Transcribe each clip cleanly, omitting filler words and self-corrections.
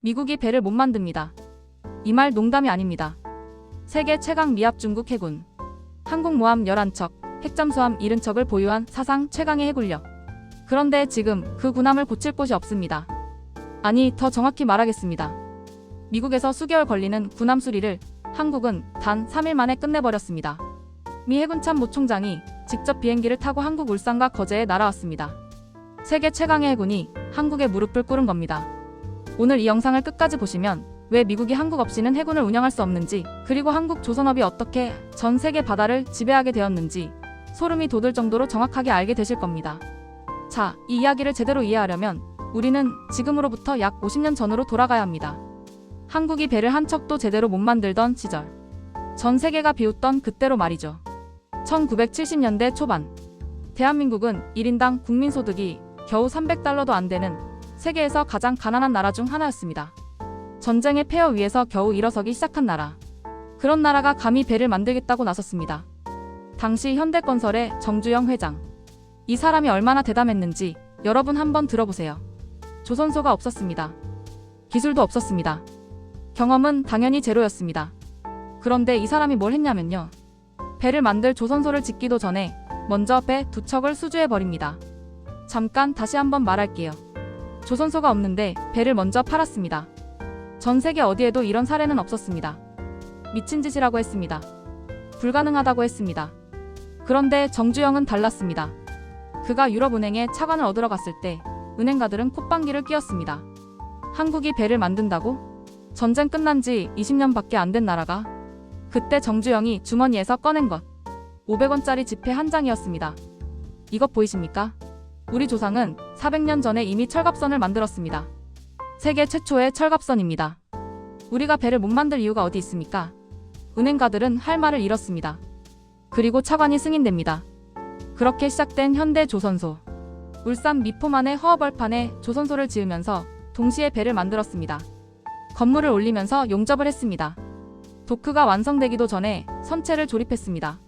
미국이 배를 못 만듭니다. 이 말 농담이 아닙니다. 세계 최강 미합 중국 해군. 항공모함 11척, 핵잠수함 70척을 보유한 사상 최강의 해군력. 그런데 지금 그 군함을 고칠 곳이 없습니다. 아니, 더 정확히 말하겠습니다. 미국에서 수개월 걸리는 군함 수리를 한국은 단 3일 만에 끝내버렸습니다. 미 해군 참모 총장이 직접 비행기를 타고 한국 울산과 거제에 날아왔습니다. 세계 최강의 해군이 한국에 무릎을 꿇은 겁니다. 오늘 이 영상을 끝까지 보시면 왜 미국이 한국 없이는 해군을 운영할 수 없는지, 그리고 한국 조선업이 어떻게 전 세계 바다를 지배하게 되었는지 소름이 돋을 정도로 정확하게 알게 되실 겁니다. 자, 이 이야기를 제대로 이해하려면 우리는 지금으로부터 약 50년 전으로 돌아가야 합니다. 한국이 배를 한 척도 제대로 못 만들던 시절. 전 세계가 비웃던 그때로 말이죠. 1970년대 초반. 대한민국은 1인당 국민소득이 겨우 $300도 안 되는 세계에서 가장 가난한 나라 중 하나였습니다. 전쟁의 폐허 위에서 겨우 일어서기 시작한 나라. 그런 나라가 감히 배를 만들겠다고 나섰습니다. 당시 현대건설의 정주영 회장. 이 사람이 얼마나 대담했는지 여러분 한번 들어보세요. 조선소가 없었습니다. 기술도 없었습니다. 경험은 당연히 제로였습니다. 그런데 이 사람이 뭘 했냐면요. 배를 만들 조선소를 짓기도 전에 먼저 배 2척을 수주해버립니다. 잠깐 다시 한번 말할게요. 조선소가 없는데 배를 먼저 팔았습니다. 전 세계 어디에도 이런 사례는 없었습니다. 미친 짓이라고 했습니다. 불가능하다고 했습니다. 그런데 정주영은 달랐습니다. 그가 유럽은행에 차관을 얻으러 갔을 때 은행가들은 콧방귀를 뀌었습니다. 한국이 배를 만든다고? 전쟁 끝난 지 20년밖에 안 된 나라가? 그때 정주영이 주머니에서 꺼낸 것 500원짜리 지폐 한 장이었습니다. 이것 보이십니까? 우리 조상은 400년 전에 이미 철갑선을 만들었습니다. 세계 최초의 철갑선입니다. 우리가 배를 못 만들 이유가 어디 있습니까? 은행가들은 할 말을 잃었습니다. 그리고 차관이 승인됩니다. 그렇게 시작된 현대 조선소. 울산 미포만의 허허벌판에 조선소를 지으면서 동시에 배를 만들었습니다. 건물을 올리면서 용접을 했습니다. 도크가 완성되기도 전에 선체를 조립했습니다.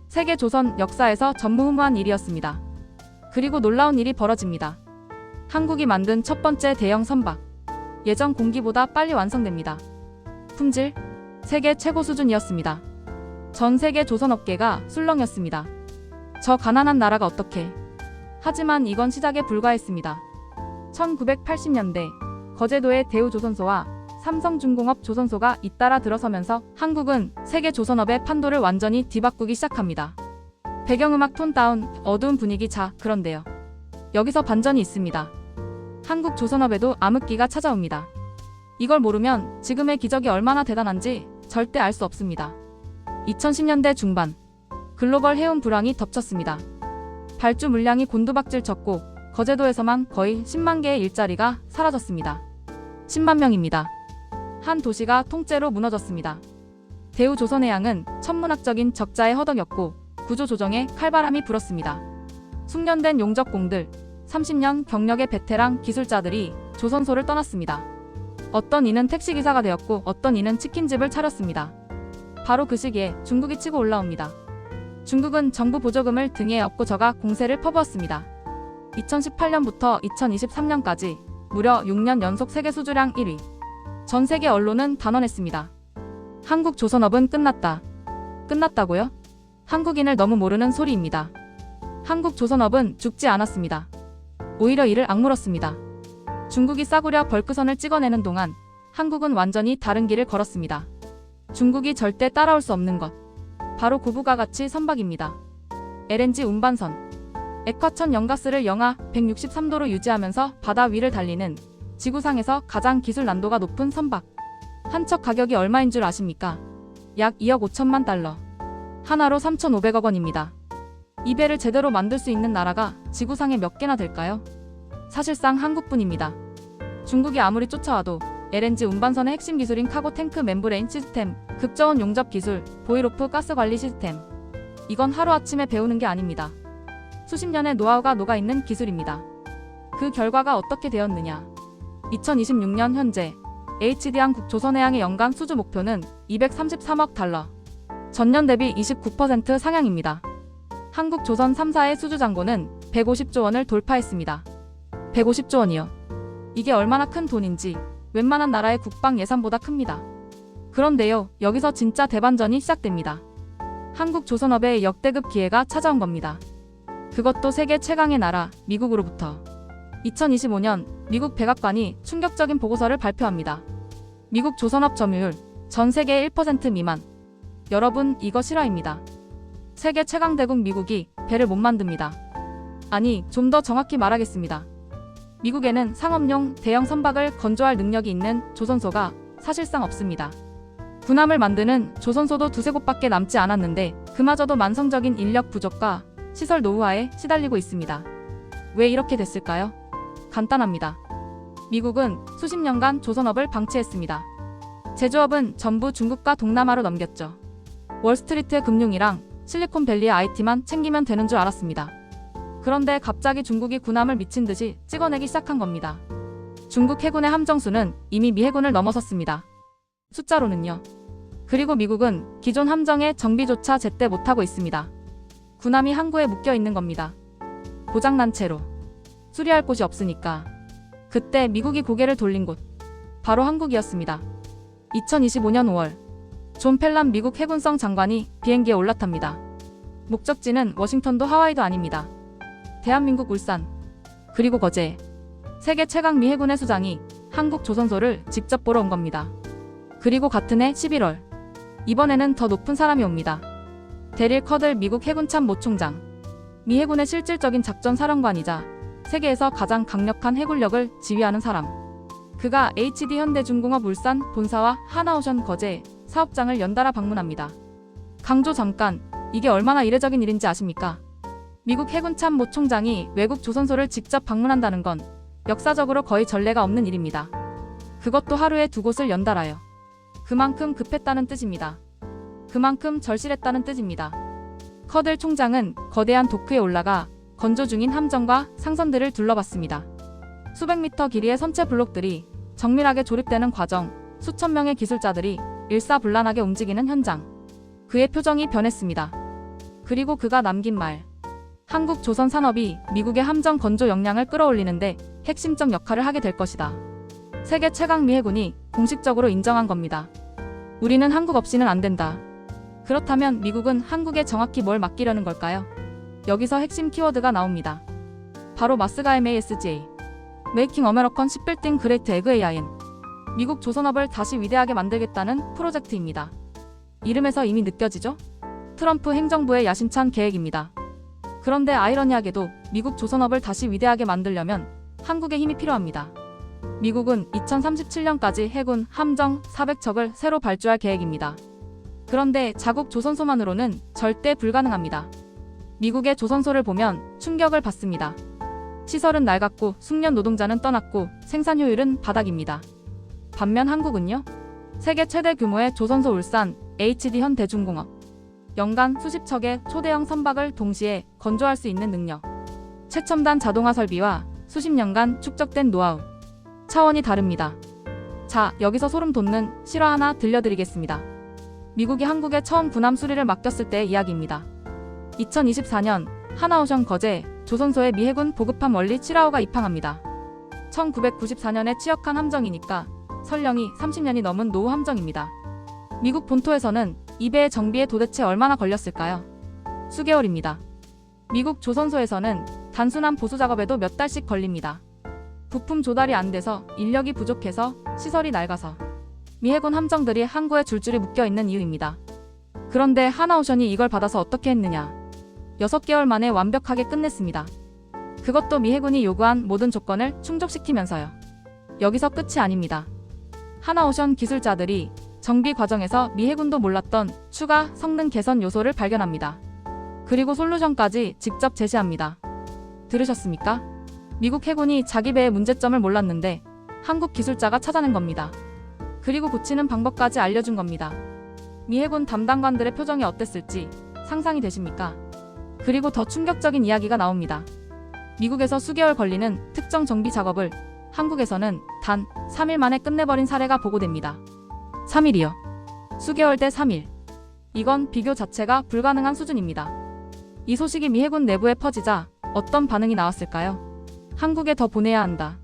세계 조선 역사에서 전무후무한 일이었습니다. 그리고 놀라운 일이 벌어집니다. 한국이 만든 첫 번째 대형 선박. 예전 공기보다 빨리 완성됩니다. 품질, 세계 최고 수준이었습니다. 전 세계 조선업계가 술렁였습니다. 저 가난한 나라가 어떻게. 하지만 이건 시작에 불과했습니다. 1980년대 거제도의 대우조선소와 삼성중공업 조선소가 잇따라 들어서면서 한국은 세계 조선업의 판도를 완전히 뒤바꾸기 시작합니다. 배경음악 톤 다운, 어두운 분위기. 자, 그런데요. 여기서 반전이 있습니다. 한국 조선업에도 암흑기가 찾아옵니다. 이걸 모르면 지금의 기적이 얼마나 대단한지 절대 알 수 없습니다. 2010년대 중반 글로벌 해운 불황이 덮쳤습니다. 발주 물량이 곤두박질 쳤고 거제도에서만 거의 10만 개의 일자리가 사라졌습니다. 10만 명입니다. 한 도시가 통째로 무너졌습니다. 대우조선해양은 천문학적인 적자에 허덕였고 구조조정에 칼바람이 불었습니다. 숙련된 용접공들, 30년 경력의 베테랑 기술자들이 조선소를 떠났습니다. 어떤 이는 택시기사가 되었고 어떤 이는 치킨집을 차렸습니다. 바로 그 시기에 중국이 치고 올라옵니다. 중국은 정부 보조금을 등에 업고 저가 공세를 퍼부었습니다. 2018년부터 2023년까지 무려 6년 연속 세계 수주량 1위. 전 세계 언론은 단언했습니다. 한국 조선업은 끝났다. 끝났다고요? 한국인을 너무 모르는 소리입니다. 한국 조선업은 죽지 않았습니다. 오히려 이를 악물었습니다. 중국이 싸구려 벌크선을 찍어내는 동안 한국은 완전히 다른 길을 걸었습니다. 중국이 절대 따라올 수 없는 것. 바로 고부가 가치 선박입니다. LNG 운반선. 액화천 연가스를 영하 163도로 유지하면서 바다 위를 달리는 지구상에서 가장 기술 난도가 높은 선박. 한 척 가격이 얼마인 줄 아십니까? 약 2억 5천만 달러. 하나로 3,500억 원입니다. 이 배를 제대로 만들 수 있는 나라가 지구상에 몇 개나 될까요? 사실상 한국뿐입니다. 중국이 아무리 쫓아와도 LNG 운반선의 핵심 기술인 카고 탱크 멤브레인 시스템, 극저온 용접 기술, 보이로프 가스 관리 시스템. 이건 하루아침에 배우는 게 아닙니다. 수십 년의 노하우가 녹아있는 기술입니다. 그 결과가 어떻게 되었느냐. 2026년 현재 HD항 조선해양의 연간 수주 목표는 233억 달러. 전년 대비 29% 상향입니다. 한국 조선 3사의 수주 잔고는 150조 원을 돌파했습니다. 150조 원이요. 이게 얼마나 큰 돈인지 웬만한 나라의 국방 예산보다 큽니다. 그런데요, 여기서 진짜 대반전이 시작됩니다. 한국 조선업에 역대급 기회가 찾아온 겁니다. 그것도 세계 최강의 나라, 미국으로부터. 2025년 미국 백악관이 충격적인 보고서를 발표합니다. 미국 조선업 점유율 전 세계 1% 미만. 여러분, 이거 실화입니다. 세계 최강대국 미국이 배를 못 만듭니다. 아니, 좀 더 정확히 말하겠습니다. 미국에는 상업용 대형 선박을 건조할 능력이 있는 조선소가 사실상 없습니다. 군함을 만드는 조선소도 두세 곳밖에 남지 않았는데 그마저도 만성적인 인력 부족과 시설 노후화에 시달리고 있습니다. 왜 이렇게 됐을까요? 간단합니다. 미국은 수십 년간 조선업을 방치했습니다. 제조업은 전부 중국과 동남아로 넘겼죠. 월스트리트의 금융이랑 실리콘밸리의 IT만 챙기면 되는 줄 알았습니다. 그런데 갑자기 중국이 군함을 미친 듯이 찍어내기 시작한 겁니다. 중국 해군의 함정수는 이미 미 해군을 넘어섰습니다. 숫자로는요. 그리고 미국은 기존 함정의 정비조차 제때 못하고 있습니다. 군함이 항구에 묶여 있는 겁니다. 고장난 채로. 수리할 곳이 없으니까. 그때 미국이 고개를 돌린 곳. 바로 한국이었습니다. 2025년 5월. 존 펠람 미국 해군성 장관이 비행기에 올라탑니다. 목적지는 워싱턴도 하와이도 아닙니다. 대한민국 울산. 그리고 거제. 세계 최강 미 해군의 수장이 한국 조선소를 직접 보러 온 겁니다. 그리고 같은 해 11월. 이번에는 더 높은 사람이 옵니다. 데릴 커들 미국 해군 참모 총장. 미 해군의 실질적인 작전 사령관이자 세계에서 가장 강력한 해군력을 지휘하는 사람. 그가 HD 현대중공업 울산 본사와 하나오션 거제 사업장을 연달아 방문합니다. 강조 잠깐, 이게 얼마나 이례적인 일인지 아십니까? 미국 해군 참모 총장이 외국 조선소를 직접 방문한다는 건 역사적으로 거의 전례가 없는 일입니다. 그것도 하루에 두 곳을 연달아요. 그만큼 급했다는 뜻입니다. 그만큼 절실했다는 뜻입니다. 커들 총장은 거대한 도크에 올라가 건조 중인 함정과 상선들을 둘러봤습니다. 수백 미터 길이의 선체 블록들이 정밀하게 조립되는 과정, 수천 명의 기술자들이 일사불란하게 움직이는 현장. 그의 표정이 변했습니다. 그리고 그가 남긴 말. 한국 조선 산업이 미국의 함정 건조 역량을 끌어올리는데 핵심적 역할을 하게 될 것이다. 세계 최강 미 해군이 공식적으로 인정한 겁니다. 우리는 한국 없이는 안 된다. 그렇다면 미국은 한국에 정확히 뭘 맡기려는 걸까요? 여기서 핵심 키워드가 나옵니다. 바로 마스가 MASGA. Making American Shipbuilding Great AGAIN. 미국 조선업을 다시 위대하게 만들겠다는 프로젝트입니다. 이름에서 이미 느껴지죠? 트럼프 행정부의 야심찬 계획입니다. 그런데 아이러니하게도 미국 조선업을 다시 위대하게 만들려면 한국의 힘이 필요합니다. 미국은 2037년까지 해군 함정 400척을 새로 발주할 계획입니다. 그런데 자국 조선소만으로는 절대 불가능합니다. 미국의 조선소를 보면 충격을 받습니다. 시설은 낡았고 숙련 노동자는 떠났고 생산 효율은 바닥입니다. 반면 한국은요? 세계 최대 규모의 조선소 울산 HD 현대중공업. 연간 수십 척의 초대형 선박을 동시에 건조할 수 있는 능력. 최첨단 자동화 설비와 수십 년간 축적된 노하우. 차원이 다릅니다. 자, 여기서 소름 돋는 실화 하나 들려드리겠습니다. 미국이 한국에 처음 군함 수리를 맡겼을 때의 이야기입니다. 2024년 하나오션 거제 조선소에 미 해군 보급함 월리 7하호가 입항합니다. 1994년에 취역한 함정이니까 설령이 30년이 넘은 노후 함정입니다. 미국 본토에서는 이 배의 정비에 도대체 얼마나 걸렸을까요? 수개월입니다. 미국 조선소에서는 단순한 보수 작업에도 몇 달씩 걸립니다. 부품 조달이 안 돼서 인력이 부족해서 시설이 낡아서 미 해군 함정들이 항구에 줄줄이 묶여있는 이유입니다. 그런데 하나오션이 이걸 받아서 어떻게 했느냐? 6개월 만에 완벽하게 끝냈습니다. 그것도 미 해군이 요구한 모든 조건을 충족시키면서요. 여기서 끝이 아닙니다. 하나오션 기술자들이 정비 과정에서 미 해군도 몰랐던 추가 성능 개선 요소를 발견합니다. 그리고 솔루션까지 직접 제시합니다. 들으셨습니까? 미국 해군이 자기 배의 문제점을 몰랐는데 한국 기술자가 찾아낸 겁니다. 그리고 고치는 방법까지 알려준 겁니다. 미 해군 담당관들의 표정이 어땠을지 상상이 되십니까? 그리고 더 충격적인 이야기가 나옵니다. 미국에서 수개월 걸리는 특정 정비 작업을 한국에서는 단 3일 만에 끝내버린 사례가 보고됩니다. 3일이요. 수개월 대 3일. 이건 비교 자체가 불가능한 수준입니다. 이 소식이 미 해군 내부에 퍼지자 어떤 반응이 나왔을까요? 한국에 더 보내야 한다.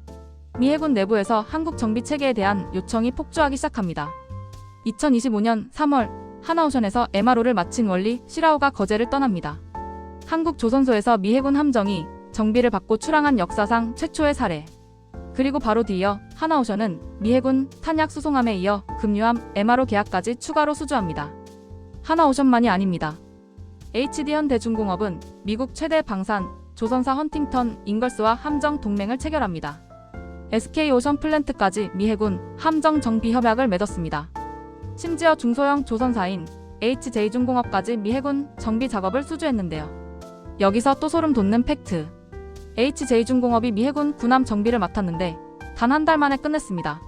미 해군 내부에서 한국 정비 체계에 대한 요청이 폭주하기 시작합니다. 2025년 3월 하나오션에서 MRO를 마친 월리 시라오가 거제를 떠납니다. 한국 조선소에서 미 해군 함정이 정비를 받고 출항한 역사상 최초의 사례. 그리고 바로 뒤이어 하나오션은 미 해군 탄약 수송함에 이어 급유함 MRO 계약까지 추가로 수주합니다. 하나오션만이 아닙니다. HD 현대중공업은 미국 최대 방산 조선사 헌팅턴 잉걸스와 함정 동맹을 체결합니다. SK 오션 플랜트까지 미 해군 함정 정비 협약을 맺었습니다. 심지어 중소형 조선사인 HJ중공업까지 미 해군 정비 작업을 수주했는데요. 여기서 또 소름 돋는 팩트. HJ중공업이 미 해군 군함 정비를 맡았는데 단 한 달 만에 끝냈습니다.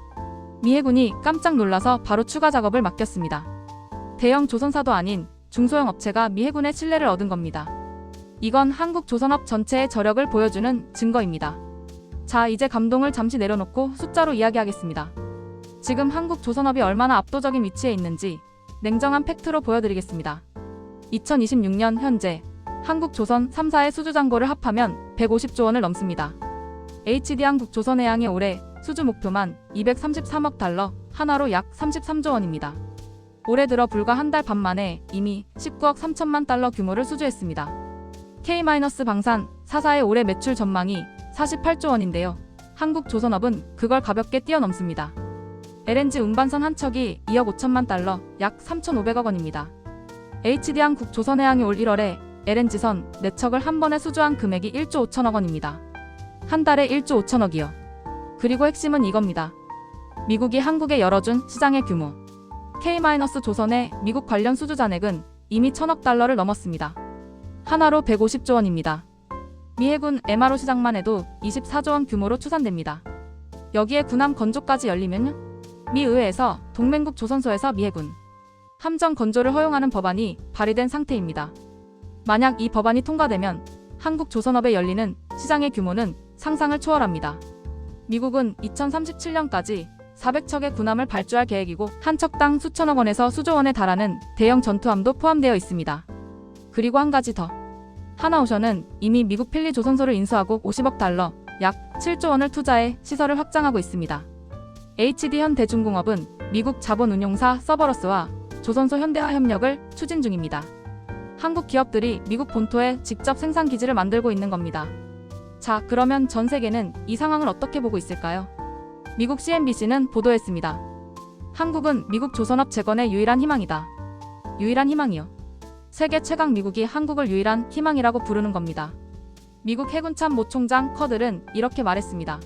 미 해군이 깜짝 놀라서 바로 추가 작업을 맡겼습니다. 대형 조선사도 아닌 중소형 업체가 미 해군의 신뢰를 얻은 겁니다. 이건 한국 조선업 전체의 저력을 보여주는 증거입니다. 자, 이제 감동을 잠시 내려놓고 숫자로 이야기하겠습니다. 지금 한국 조선업이 얼마나 압도적인 위치에 있는지 냉정한 팩트로 보여드리겠습니다. 2026년 현재 한국 조선 3사의 수주잔고를 합하면 150조 원을 넘습니다. HD 한국 조선해양의 올해 수주 목표만 233억 달러, 하나로 약 33조 원입니다. 올해 들어 불과 한 달 반 만에 이미 19억 3천만 달러 규모를 수주했습니다. K-방산 4사의 올해 매출 전망이 48조 원인데요. 한국 조선업은 그걸 가볍게 뛰어넘습니다. LNG 운반선 한 척이 2억 5천만 달러, 약 3,500억 원입니다. HD 한국 조선해양이 올 1월에 LNG선 4척을 한 번에 수주한 금액이 1조 5천억 원입니다. 한 달에 1조 5천억이요. 그리고 핵심은 이겁니다. 미국이 한국에 열어준 시장의 규모. K-조선의 미국 관련 수주 잔액은 이미 1,000억 달러를 넘었습니다. 하나로 150조 원입니다. 미 해군 MRO 시장만 해도 24조 원 규모로 추산됩니다. 여기에 군함 건조까지 열리면요? 미 의회에서 동맹국 조선소에서 미 해군 함정 건조를 허용하는 법안이 발의된 상태입니다. 만약 이 법안이 통과되면 한국 조선업에 열리는 시장의 규모는 상상을 초월합니다. 미국은 2037년까지 400척의 군함을 발주할 계획이고 한 척당 수천억 원에서 수조 원에 달하는 대형 전투함도 포함되어 있습니다. 그리고 한 가지 더. 하나오션은 이미 미국 필리 조선소를 인수하고 50억 달러, 약 7조 원을 투자해 시설을 확장하고 있습니다. HD 현대중공업은 미국 자본운용사 서버러스와 조선소 현대화 협력을 추진 중입니다. 한국 기업들이 미국 본토에 직접 생산 기지를 만들고 있는 겁니다. 자, 그러면 전 세계는 이 상황을 어떻게 보고 있을까요? 미국 CNBC는 보도했습니다. 한국은 미국 조선업 재건의 유일한 희망이다. 유일한 희망이요. 세계 최강 미국이 한국을 유일한 희망이라고 부르는 겁니다. 미국 해군참 모 총장 커들은 이렇게 말했습니다.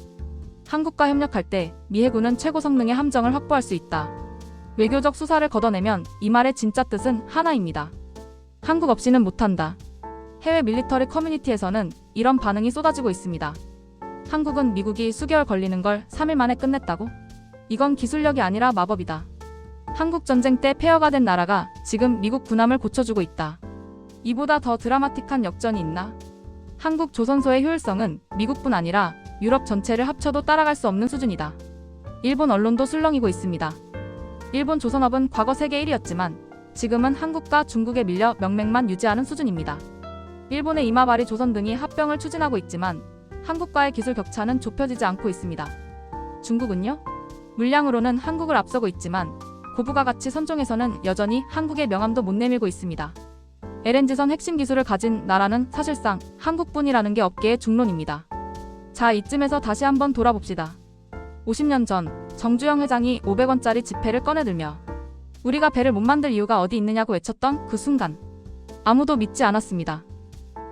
한국과 협력할 때 미 해군은 최고 성능의 함정을 확보할 수 있다. 외교적 수사를 걷어내면 이 말의 진짜 뜻은 하나입니다. 한국 없이는 못한다. 해외 밀리터리 커뮤니티에서는 이런 반응이 쏟아지고 있습니다. 한국은 미국이 수개월 걸리는 걸 3일 만에 끝냈다고? 이건 기술력이 아니라 마법이다. 한국 전쟁 때 폐허가 된 나라가 지금 미국 군함을 고쳐주고 있다. 이보다 더 드라마틱한 역전이 있나? 한국 조선소의 효율성은 미국뿐 아니라 유럽 전체를 합쳐도 따라갈 수 없는 수준이다. 일본 언론도 술렁이고 있습니다. 일본 조선업은 과거 세계 1위였지만 지금은 한국과 중국에 밀려 명맥만 유지하는 수준입니다. 일본의 이마바리 조선 등이 합병을 추진하고 있지만 한국과의 기술 격차는 좁혀지지 않고 있습니다. 중국은요? 물량으로는 한국을 앞서고 있지만 고부가 가치 선종에서는 여전히 한국의 명함도 못 내밀고 있습니다. LNG선 핵심 기술을 가진 나라는 사실상 한국뿐이라는 게 업계의 중론입니다. 자, 이쯤에서 다시 한번 돌아봅시다. 50년 전 정주영 회장이 500원짜리 지폐를 꺼내들며 우리가 배를 못 만들 이유가 어디 있느냐고 외쳤던 그 순간 아무도 믿지 않았습니다.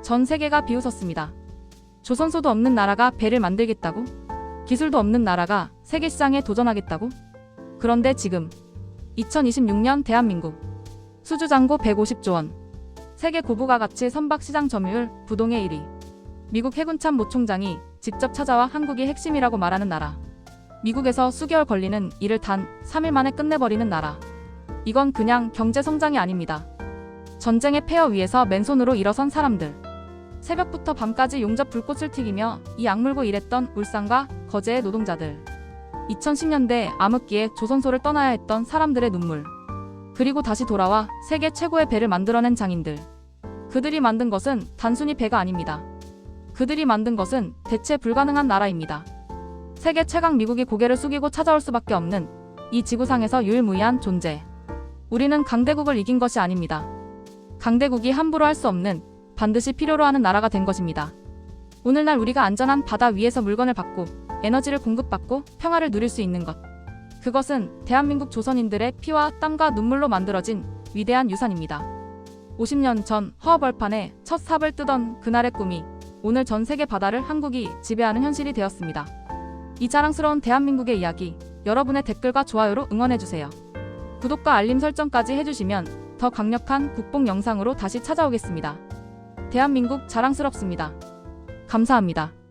전 세계가 비웃었습니다. 조선소도 없는 나라가 배를 만들겠다고? 기술도 없는 나라가 세계 시장에 도전하겠다고? 그런데 지금 2026년 대한민국 수주잔고 150조 원, 세계 고부가 가치 선박 시장 점유율 부동의 1위, 미국 해군참 모 총장이 직접 찾아와 한국이 핵심이라고 말하는 나라, 미국에서 수개월 걸리는 일을 단 3일 만에 끝내버리는 나라. 이건 그냥 경제 성장이 아닙니다. 전쟁의 폐허 위에서 맨손으로 일어선 사람들. 새벽부터 밤까지 용접 불꽃을 튀기며 이 악물고 일했던 울산과 거제의 노동자들. 2010년대 암흑기에 조선소를 떠나야 했던 사람들의 눈물. 그리고 다시 돌아와 세계 최고의 배를 만들어낸 장인들. 그들이 만든 것은 단순히 배가 아닙니다. 그들이 만든 것은 대체 불가능한 나라입니다. 세계 최강 미국이 고개를 숙이고 찾아올 수밖에 없는 이 지구상에서 유일무이한 존재. 우리는 강대국을 이긴 것이 아닙니다. 강대국이 함부로 할 수 없는, 반드시 필요로 하는 나라가 된 것입니다. 오늘날 우리가 안전한 바다 위에서 물건을 받고 에너지를 공급받고 평화를 누릴 수 있는 것. 그것은 대한민국 조선인들의 피와 땀과 눈물로 만들어진 위대한 유산입니다. 50년 전 허허벌판에 첫 삽을 뜨던 그날의 꿈이 오늘 전 세계 바다를 한국이 지배하는 현실이 되었습니다. 이 자랑스러운 대한민국의 이야기, 여러분의 댓글과 좋아요로 응원해주세요. 구독과 알림 설정까지 해주시면 더 강력한 국뽕 영상으로 다시 찾아오겠습니다. 대한민국 자랑스럽습니다. 감사합니다.